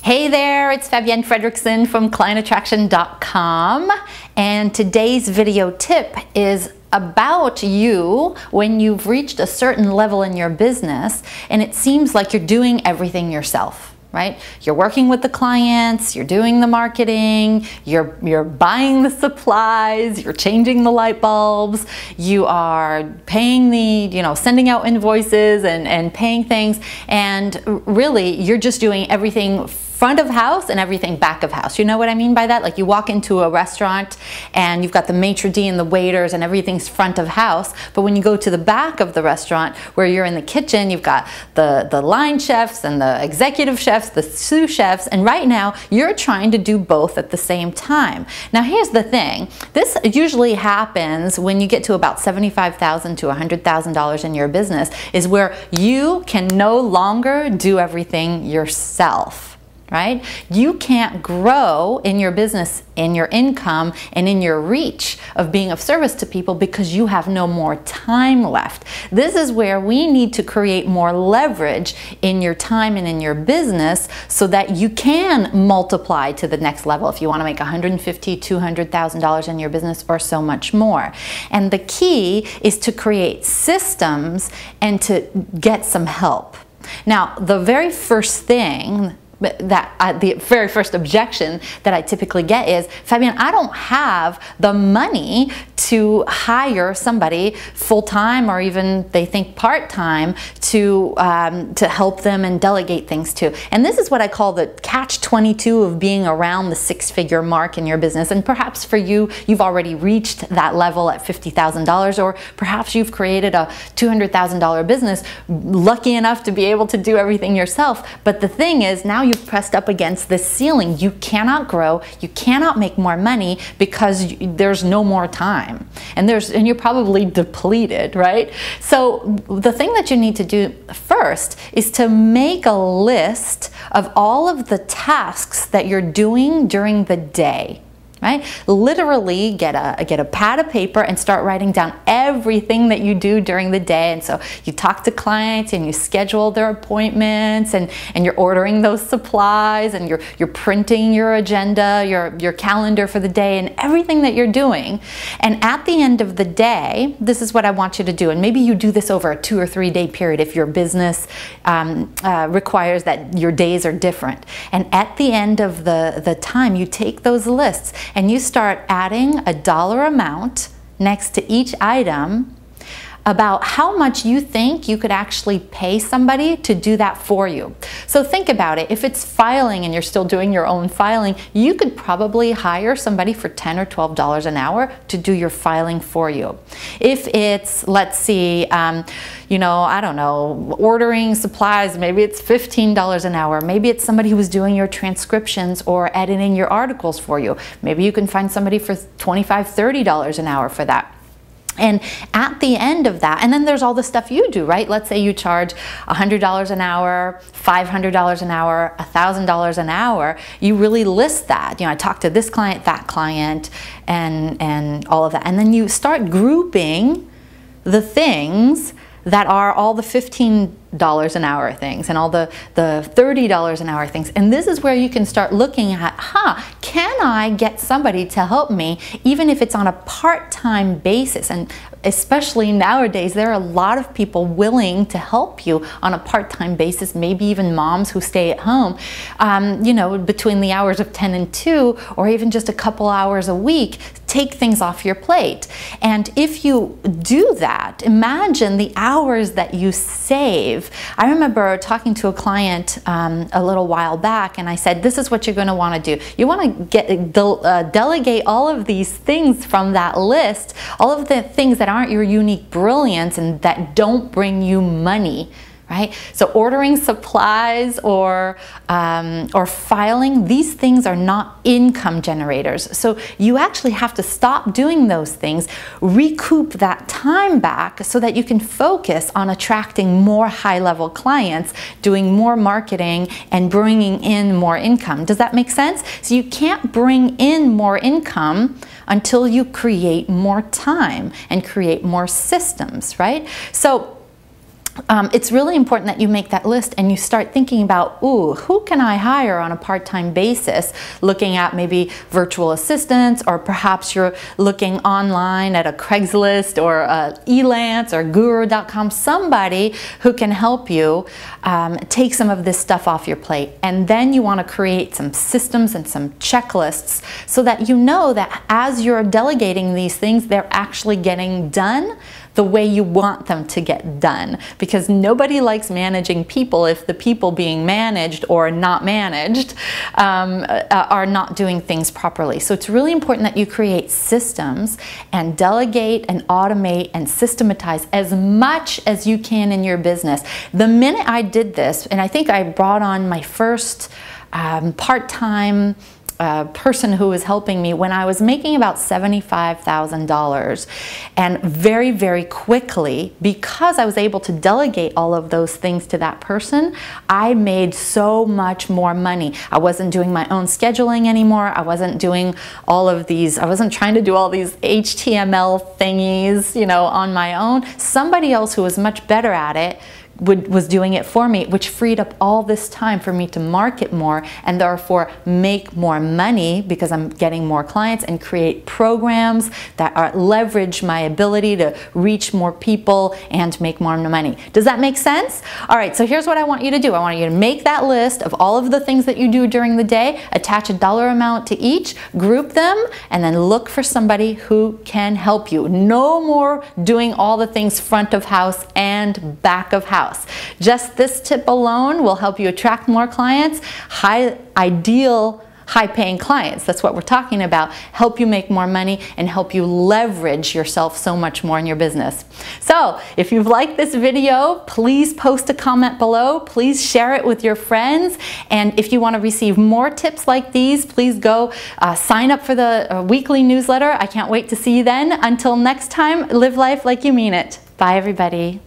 Hey there, it's Fabienne Fredrickson from clientattraction.com, and today's video tip is about you when you've reached a certain level in your business and it seems like you're doing everything yourself, right? You're working with the clients, you're doing the marketing, you're buying the supplies, you're changing the light bulbs, you are paying sending out invoices and paying things, and really you're just doing everything front of house and everything back of house. You know what I mean by that? Like you walk into a restaurant and you've got the maitre d' and the waiters and everything's front of house, but when you go to the back of the restaurant where you're in the kitchen, you've got the line chefs and the executive chefs, the sous chefs, and right now you're trying to do both at the same time. Now here's the thing, this usually happens when you get to about $75,000 to $100,000 in your business, is where you can no longer do everything yourself. Right? You can't grow in your business, in your income, and in your reach of being of service to people because you have no more time left. This is where we need to create more leverage in your time and in your business so that you can multiply to the next level if you want to make $150,000, $200,000 in your business or so much more. And the key is to create systems and to get some help. Now, the very first thing the very first objection that I typically get is, Fabienne, I don't have the money to hire somebody full-time or even they think part-time to help them and delegate things to. And this is what I call the catch-22 of being around the six-figure mark in your business. And perhaps for you, you've already reached that level at $50,000, or perhaps you've created a $200,000 business, lucky enough to be able to do everything yourself. But the thing is, now you've pressed up against this ceiling. You cannot grow, you cannot make more money because there's no more time. And you're probably depleted, right? So the thing that you need to do first is to make a list of all of the tasks that you're doing during the day. Right? Literally get a pad of paper and start writing down everything that you do during the day. And so you talk to clients and you schedule their appointments and you're ordering those supplies and you're printing your agenda, your calendar for the day and everything that you're doing. And at the end of the day, this is what I want you to do. And maybe you do this over a 2 or 3 day period if your business requires that your days are different. And at the end of the time, you take those lists and you start adding a dollar amount next to each item about how much you think you could actually pay somebody to do that for you. So think about it. If it's filing and you're still doing your own filing, you could probably hire somebody for $10 or $12 an hour to do your filing for you. If it's, let's see, I don't know, ordering supplies, maybe it's $15 an hour. Maybe it's somebody who's doing your transcriptions or editing your articles for you. Maybe you can find somebody for $25, $30 an hour for that. And at the end of that, and then there's all the stuff you do, right? Let's say you charge $100 an hour, $500 an hour, $1,000 an hour. You really list that. I talk to this client, that client, and all of that. And then you start grouping the things that are all the $15 an hour things and all the $30 an hour things. And this is where you can start looking at, can I get somebody to help me even if it's on a part-time basis? And especially nowadays, there are a lot of people willing to help you on a part-time basis, maybe even moms who stay at home, between the hours of 10 and 2, or even just a couple hours a week, take things off your plate. And if you do that, imagine the hours that you save. I remember talking to a client a little while back, and I said, this is what you're going to want to do. You want to delegate all of these things from that list, all of the things that aren't your unique brilliance and that don't bring you money. Right? So ordering supplies or filing, these things are not income generators. So you actually have to stop doing those things, recoup that time back so that you can focus on attracting more high-level clients, doing more marketing, and bringing in more income. Does that make sense? So you can't bring in more income until you create more time and create more systems, right? So it's really important that you make that list and you start thinking about, ooh, who can I hire on a part-time basis? Looking at maybe virtual assistants, or perhaps you're looking online at a Craigslist or Elance or Guru.com, somebody who can help you take some of this stuff off your plate. And then you want to create some systems and some checklists so that you know that as you're delegating these things, they're actually getting done the way you want them to get done, because nobody likes managing people if the people being managed or not managed are not doing things properly. So it's really important that you create systems and delegate and automate and systematize as much as you can in your business. The minute I did this, and I think I brought on my first part-time person who was helping me when I was making about $75,000, and very, very quickly, because I was able to delegate all of those things to that person, I made so much more money. I wasn't doing my own scheduling anymore. I wasn't doing all of these, I wasn't trying to do all these HTML thingies, you know, on my own. Somebody else who was much better at it was doing it for me, which freed up all this time for me to market more and therefore make more money, because I'm getting more clients, and create programs that leverage my ability to reach more people and make more money. Does that make sense? All right, so here's what I want you to do. I want you to make that list of all of the things that you do during the day, attach a dollar amount to each, group them, and then look for somebody who can help you. No more doing all the things front of house and back of house. Just this tip alone will help you attract more clients, ideal high-paying clients. That's what we're talking about. Help you make more money and help you leverage yourself so much more in your business. So if you've liked this video, please post a comment below. Please share it with your friends. And if you want to receive more tips like these, please go sign up for the weekly newsletter. I can't wait to see you then. Until next time, live life like you mean it. Bye, everybody.